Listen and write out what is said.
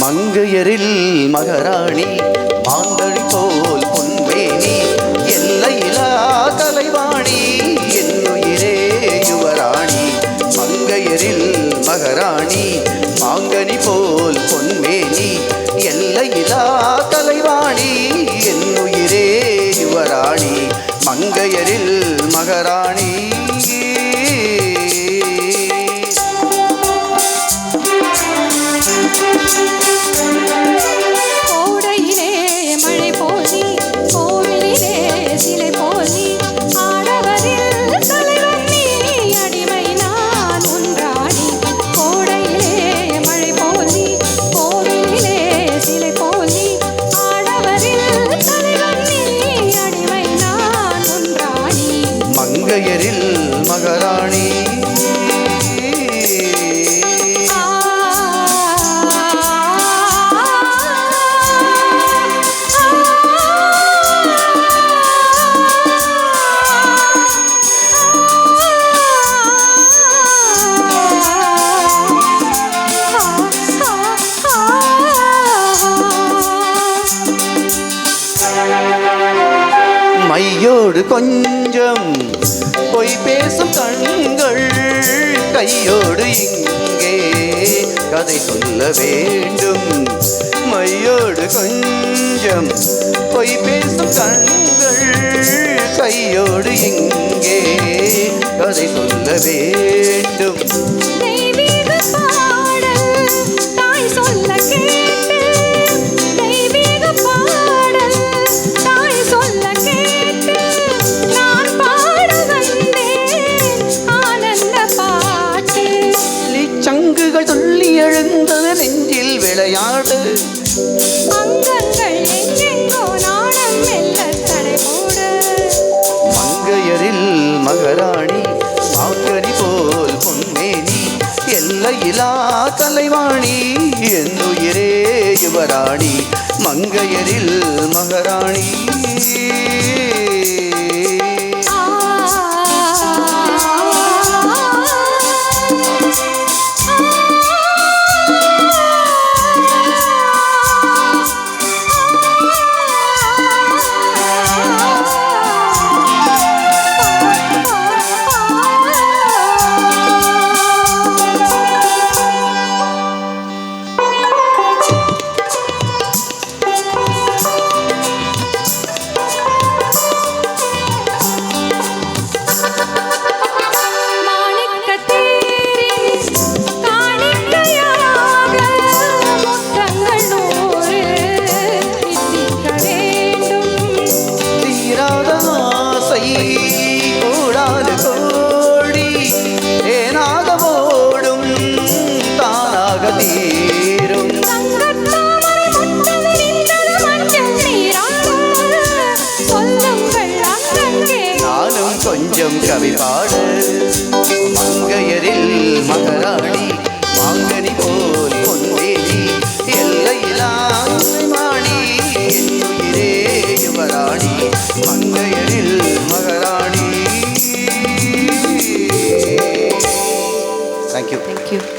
மங்கையரில் மகராணி மாங்கனி போல் பொன்வேணி எல்லையிலா கலைவாணி என்னுயிரே யுவராணி. மங்கையரில் மகராணி மாங்கனி போல் பொன்வேணி எல்லையிலா கலைவாணி என்னுயிரே யுவராணி. மங்கையரில் மகராணி. மங்கையரில் மகராணி. மையோடு கொஞ்சம் பொய் பேசும் கண்கள் கையோடு இங்கே கதை சொல்ல வேண்டும். மையோடு கொஞ்சம் பொய் பேசும் கண்கள் கையோடு இங்கே கதை சொல்ல வேண்டும். சங்குகள் துள்ளி எழுந்தது நெஞ்சில் விளையாடு. மங்கையரில் மகராணி மாங்கனி போல் பொன்மேனி எல்லையிலா கலைவாணி என்னுயிரே யுவராணி. மங்கையரில் மகராணி. கூடாது கோடி ஏனாக ஓடும் தானாக தீரும். நானும் கொஞ்சம் கவி பாடு. மங்கையரில் மகராணி மாங்கனி போல் பொன்வேணி எல்லையிலா மாணி என்னுயிரே யுவராணி. மங்கையரில் மகராணி. Thank you.